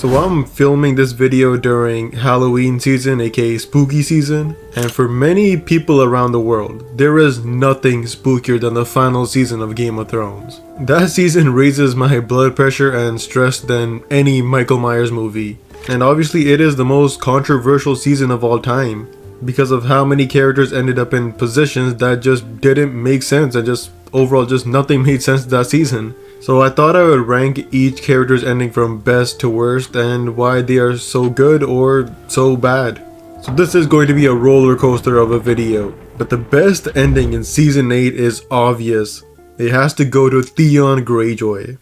So I'm filming this video during Halloween season, aka spooky season, and for many people around the world, there is nothing spookier than the final season of Game of Thrones. That season raises my blood pressure and stress than any Michael Myers movie. And obviously it is the most controversial season of all time, because of how many characters ended up in positions that just didn't make sense and just overall just nothing made sense that season. So I thought I would rank each character's ending from best to worst and why they are so good or so bad. So this is going to be a roller coaster of a video, but the best ending in season 8 is obvious. It has to go to Theon Greyjoy.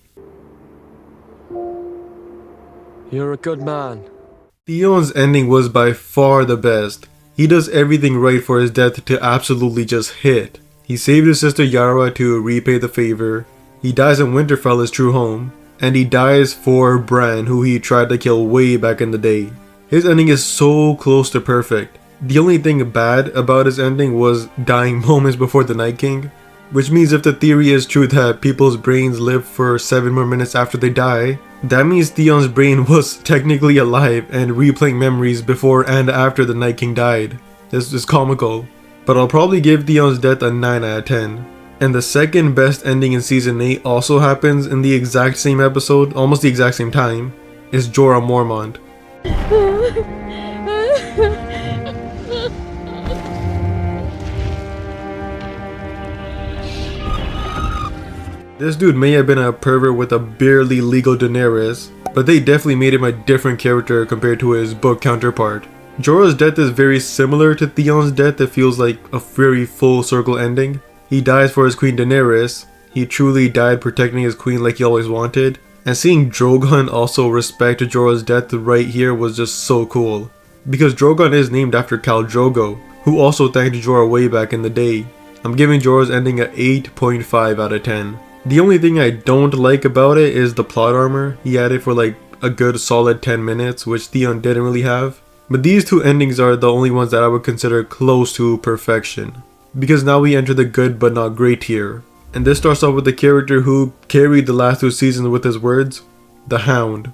You're a good man. Theon's ending was by far the best. He does everything right for his death to absolutely just hit. He saved his sister Yara to repay the favor. He dies in Winterfell, his true home, and he dies for Bran, who he tried to kill way back in the day. His ending is so close to perfect. The only thing bad about his ending was dying moments before the Night King, which means if the theory is true that people's brains live for 7 more minutes after they die, that means Theon's brain was technically alive and replaying memories before and after the Night King died. This is comical, but I'll probably give Theon's death a 9 out of 10. And the second best ending in season 8 also happens in the exact same episode, almost the exact same time, is Jorah Mormont. This dude may have been a pervert with a barely legal Daenerys, but they definitely made him a different character compared to his book counterpart. Jorah's death is very similar to Theon's death. It feels like a very full circle ending. He dies for his queen Daenerys. He truly died protecting his queen like he always wanted. And seeing Drogon also respect Jorah's death right here was just so cool. Because Drogon is named after Khal Drogo, who also thanked Jorah way back in the day. I'm giving Jorah's ending a 8.5 out of 10. The only thing I don't like about it is the plot armor. He had it for like a good solid 10 minutes, which Theon didn't really have. But these two endings are the only ones that I would consider close to perfection. Because now we enter the good but not great tier. And this starts off with the character who carried the last 2 seasons with his words, the Hound.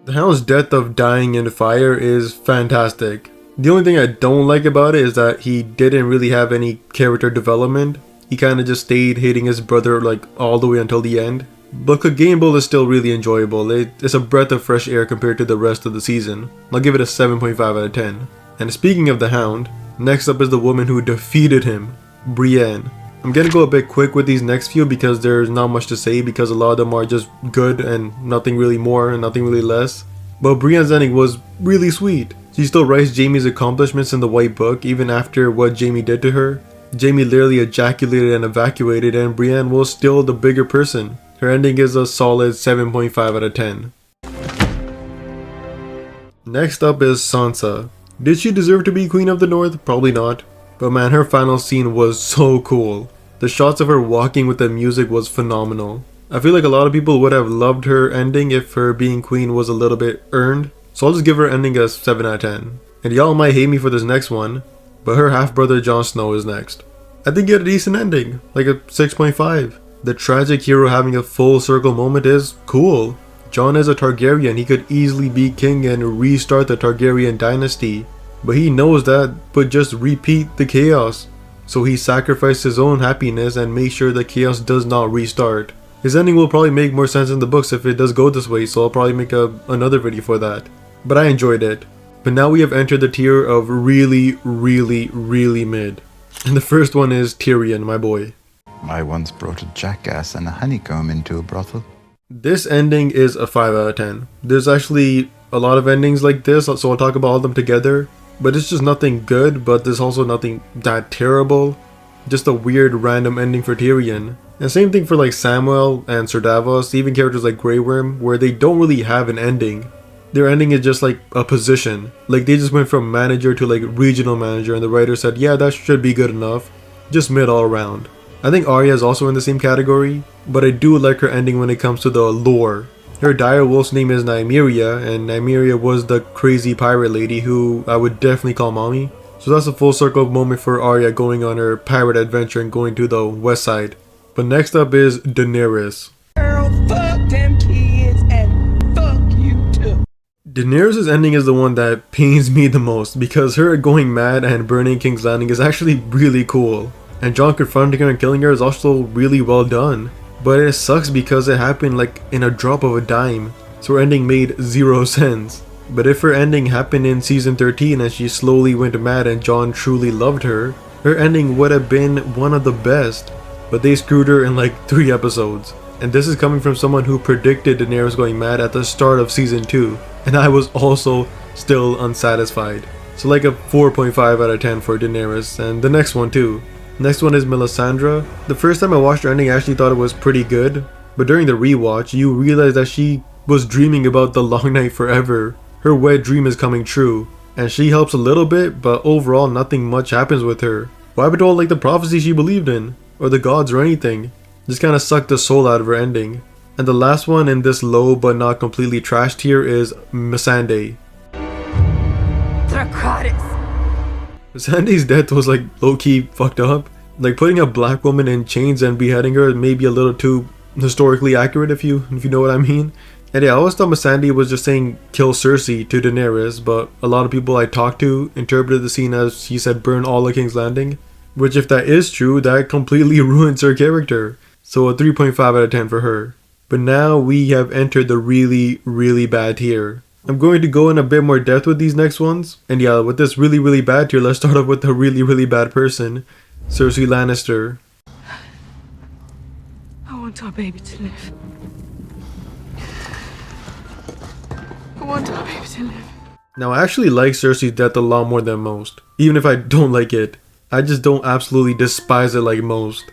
The Hound's death of dying in fire is fantastic. The only thing I don't like about it is that he didn't really have any character development. He kind of just stayed hating his brother like all the way until the end. But Clegane Bowl is still really enjoyable. It's a breath of fresh air compared to the rest of the season. I'll give it a 7.5 out of 10. And speaking of the Hound, next up is the woman who defeated him, Brienne. I'm gonna go a bit quick with these next few because there's not much to say because a lot of them are just good and nothing really more and nothing really less. But Brienne's ending was really sweet. She still writes Jaime's accomplishments in the White Book even after what Jaime did to her. Jaime literally ejaculated and evacuated and Brienne was still the bigger person. Her ending is a solid 7.5 out of 10. Next up is Sansa. Did she deserve to be Queen of the North? Probably not. But man, her final scene was so cool. The shots of her walking with the music was phenomenal. I feel like a lot of people would have loved her ending if her being queen was a little bit earned. So I'll just give her ending a 7 out of 10. And y'all might hate me for this next one, but her half-brother Jon Snow is next. I think he had a decent ending, like a 6.5. The tragic hero having a full circle moment is cool. Jon is a Targaryen, he could easily be king and restart the Targaryen dynasty. But he knows that, but just repeat the chaos. So he sacrificed his own happiness and made sure the chaos does not restart. His ending will probably make more sense in the books if it does go this way, so I'll probably make another video for that. But I enjoyed it. But now we have entered the tier of really mid. And the first one is Tyrion, my boy. I once brought a jackass and a honeycomb into a brothel. This ending is a 5 out of 10. There's actually a lot of endings like this, so I'll talk about all of them together. But it's just nothing good, but there's also nothing that terrible. Just a weird random ending for Tyrion. And same thing for like Samwell and Ser Davos, even characters like Grey Worm, where they don't really have an ending. Their ending is just like a position. Like they just went from manager to like regional manager and the writer said, yeah, that should be good enough. Just mid all around. I think Arya is also in the same category, but I do like her ending when it comes to the lore. Her dire wolf's name is Nymeria, and Nymeria was the crazy pirate lady who I would definitely call mommy. So that's a full circle moment for Arya going on her pirate adventure and going to the west side. But next up is Daenerys. Girl, fuck them kids. Daenerys' ending is the one that pains me the most because her going mad and burning King's Landing is actually really cool. And Jon confronting her and killing her is also really well done. But it sucks because it happened like in a drop of a dime. So her ending made zero sense. But if her ending happened in season 13 and she slowly went mad and Jon truly loved her, her ending would have been one of the best. But they screwed her in like 3 episodes. And this is coming from someone who predicted Daenerys going mad at the start of season 2. And I was also still unsatisfied. So like a 4.5 out of 10 for Daenerys, and the next one too. Next one is Melisandre. The first time I watched her ending I actually thought it was pretty good. But during the rewatch, you realize that she was dreaming about the Long Night forever. Her wet dream is coming true. And she helps a little bit, but overall nothing much happens with her. Why would all like the prophecy she believed in? Or the gods or anything? Just kinda sucked the soul out of her ending. And the last one in this low but not completely trash tier is Missandei. Missandei's death was like low-key fucked up. Like putting a black woman in chains and beheading her may be a little too historically accurate if you know what I mean. And yeah, I always thought Missandei was just saying kill Cersei to Daenerys, but a lot of people I talked to interpreted the scene as she said burn all of King's Landing. Which if that is true, that completely ruins her character. So a 3.5 out of 10 for her. But now we have entered the really, really bad tier. I'm going to go in a bit more depth with these next ones. And yeah, with this really, really bad tier, let's start off with the really, really bad person. Cersei Lannister. I want our baby to live. I want our baby to live. Now I actually like Cersei's death a lot more than most. Even if I don't like it. I just don't absolutely despise it like most.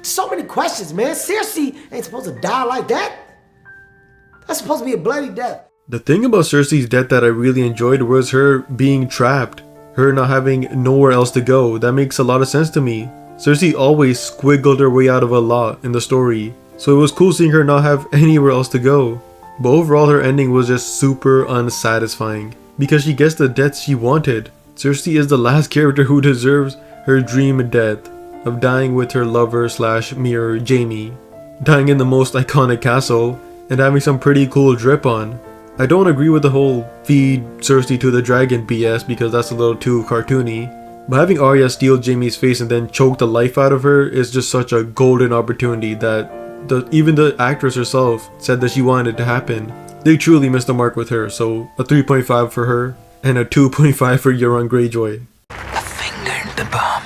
So many questions, man. Cersei ain't supposed to die like that. That's supposed to be a bloody death. The thing about Cersei's death that I really enjoyed was her being trapped. Her not having nowhere else to go. That makes a lot of sense to me. Cersei always squiggled her way out of a lot in the story. So it was cool seeing her not have anywhere else to go. But overall her ending was just super unsatisfying. Because she gets the death she wanted. Cersei is the last character who deserves her dream death. Of dying with her lover slash mirror Jaime. Dying in the most iconic castle. And having some pretty cool drip on. I don't agree with the whole feed Cersei to the dragon BS because that's a little too cartoony. But having Arya steal Jaime's face and then choke the life out of her is just such a golden opportunity that even the actress herself said that she wanted it to happen. They truly missed the mark with her, so a 3.5 for her and a 2.5 for Euron Greyjoy. A finger in the bum.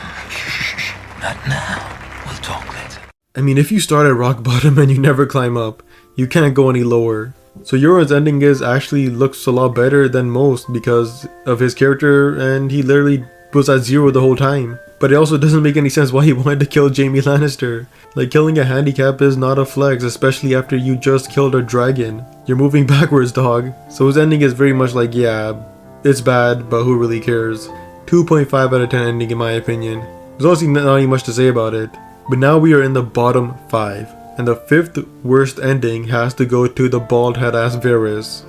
Not now. We'll talk later. I mean, if you start at rock bottom and you never climb up, you can't go any lower. So Euron's ending actually looks a lot better than most because of his character, and he literally was at 0 the whole time. But it also doesn't make any sense why he wanted to kill Jaime Lannister. Like, killing a handicap is not a flex, especially after you just killed a dragon. You're moving backwards, dog. So his ending is very much like, yeah, it's bad, but who really cares? 2.5 out of 10 ending in my opinion. There's honestly not even much to say about it. But now we are in the bottom 5. And the 5th worst ending has to go to the bald head ass Varys.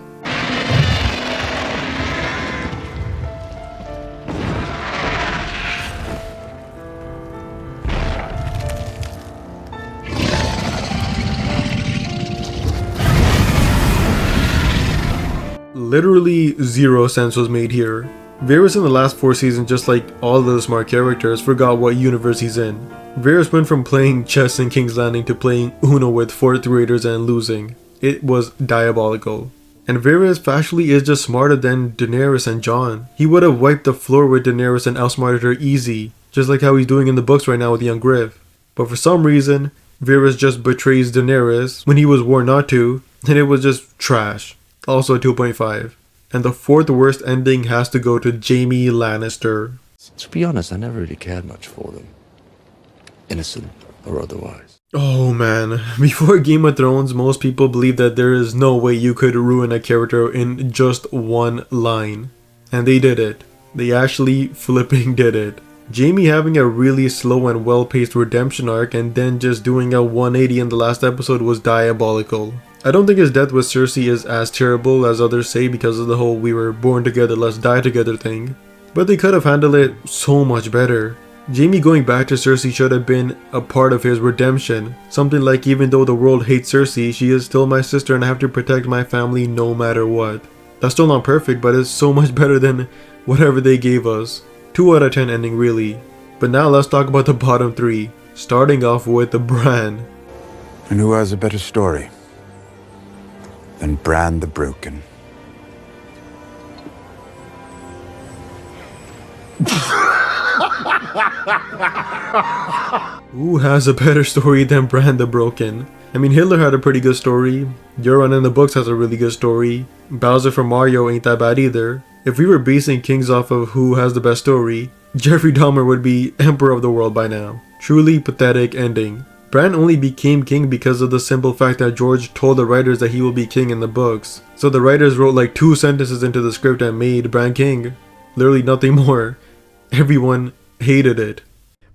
Literally 0 sense was made here. Varys in the last 4 seasons, just like all the smart characters, forgot what universe he's in. Varys went from playing chess in King's Landing to playing Uno with 4th graders and losing. It was diabolical. And Varys factually is just smarter than Daenerys and Jon. He would have wiped the floor with Daenerys and outsmarted her easy, just like how he's doing in the books right now with young Griff. But for some reason, Varys just betrays Daenerys when he was warned not to, and it was just trash. Also a 2.5. And the 4th worst ending has to go to Jaime Lannister. To be honest, I never really cared much for them. Innocent or otherwise. Oh man, before Game of Thrones, most people believe that there is no way you could ruin a character in just one line. And they did it. They actually flipping did it. Jaime having a really slow and well-paced redemption arc and then just doing a 180 in the last episode was diabolical. I don't think his death with Cersei is as terrible as others say because of the whole we were born together, let's die together thing. But they could have handled it so much better. Jaime going back to Cersei should have been a part of his redemption. Something like, even though the world hates Cersei, she is still my sister and I have to protect my family no matter what. That's still not perfect, but it's so much better than whatever they gave us. 2 out of 10 ending really. But now let's talk about the bottom 3. Starting off with the Bran. And who has a better story than Bran the Broken? Who has a better story than Bran the Broken? I mean, Hitler had a pretty good story. Euron in the books has a really good story. Bowser from Mario ain't that bad either. If we were basing kings off of who has the best story, Jeffrey Dahmer would be emperor of the world by now. Truly pathetic ending. Bran only became king because of the simple fact that George told the writers that he will be king in the books. So the writers wrote like 2 sentences into the script and made Bran king. Literally nothing more. Everyone hated it.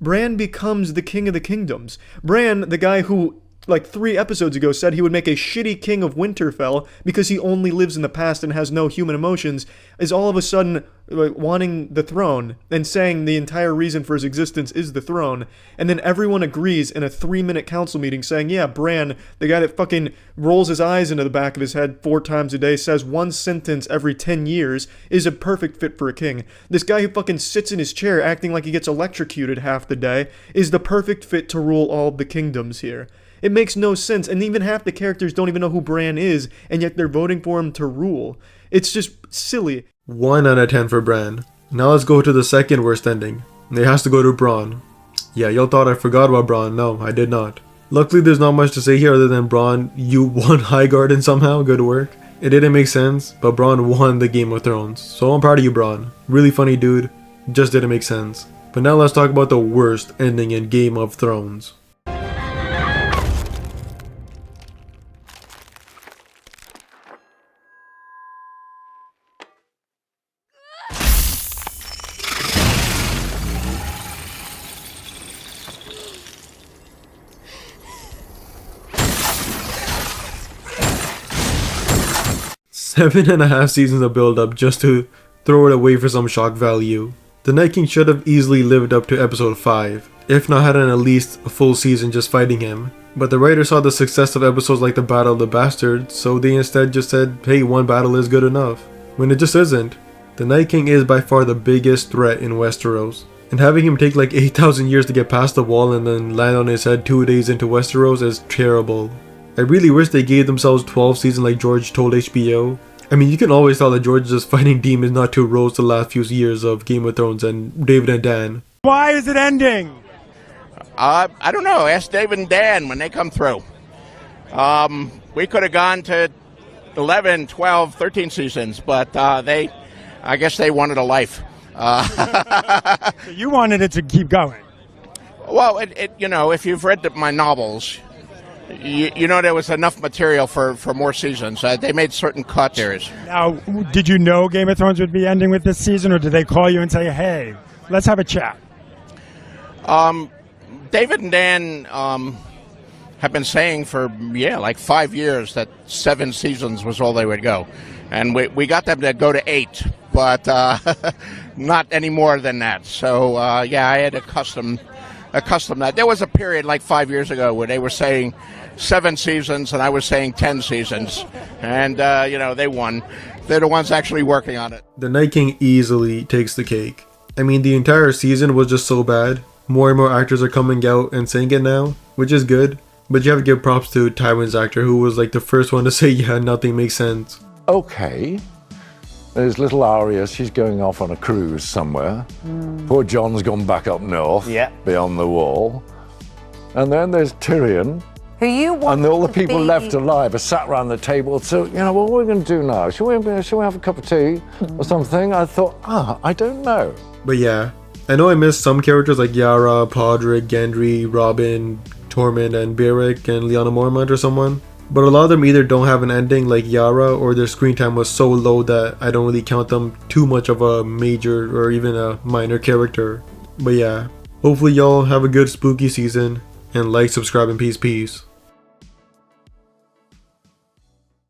Bran becomes the king of the kingdoms. Bran, the guy who, like 3 episodes ago, said he would make a shitty king of Winterfell because he only lives in the past and has no human emotions, is all of a sudden wanting the throne and saying the entire reason for his existence is the throne. And then everyone agrees in a 3-minute council meeting saying, yeah, Bran, the guy that fucking rolls his eyes into the back of his head 4 times a day, says 1 sentence every 10 years, is a perfect fit for a king. This guy who fucking sits in his chair acting like he gets electrocuted half the day is the perfect fit to rule all of the kingdoms here. It makes no sense, and even half the characters don't even know who Bran is, and yet they're voting for him to rule. It's just silly. 1 out of 10 for Bran. Now let's go to the second worst ending. It has to go to Bronn. Yeah, y'all thought I forgot about Bronn. No, I did not. Luckily, there's not much to say here other than Bronn, you won Highgarden somehow. Good work. It didn't make sense, but Bronn won the Game of Thrones. So I'm proud of you, Bronn. Really funny dude. Just didn't make sense. But now let's talk about the worst ending in Game of Thrones. Seven and a half seasons of build up just to throw it away for some shock value. The Night King should have easily lived up to episode 5, if not had at least a full season just fighting him. But the writers saw the success of episodes like the Battle of the Bastards, so they instead just said, hey, 1 battle is good enough. When it just isn't. The Night King is by far the biggest threat in Westeros. And having him take like 8,000 years to get past the wall and then land on his head 2 days into Westeros is terrible. I really wish they gave themselves 12 seasons like George told HBO. I mean, you can always tell that George is just fighting demons not to roast the last few years of Game of Thrones and David and Dan. Why is it ending? I don't know. Ask David and Dan when they come through. We could have gone to 11, 12, 13 seasons, but I guess they wanted a life. So you wanted it to keep going? Well, if you've read my novels, you know there was enough material for more seasons. They made certain cuts. Now, did you know Game of Thrones would be ending with this season, or did they call you and say, hey, let's have a chat? David and Dan have been saying for, like 5 years that 7 seasons was all they would go. And we got them to go to 8, but not any more than that. So, I had to accustom that. There was a period like 5 years ago where they were saying 7 seasons and I was saying 10 seasons. And, they won. They're the ones actually working on it. The Night King easily takes the cake. I mean, the entire season was just so bad. More and more actors are coming out and saying it now, which is good. But you have to give props to Tywin's actor, who was like the first one to say, yeah, nothing makes sense. Okay. There's little Arya, she's going off on a cruise somewhere. Poor Jon's gone back up north, beyond the wall. And then there's Tyrion. Who you want and all the people left alive are sat around the table. So, what are we going to do now? Shall we have a cup of tea or something? I thought, I don't know. But yeah, I know I missed some characters like Yara, Podrick, Gendry, Robin, Tormund, and Beric, and Lyanna Mormont or someone. But a lot of them either don't have an ending like Yara, or their screen time was so low that I don't really count them too much of a major or even a minor character. But yeah, hopefully y'all have a good spooky season, and like, subscribe, and peace.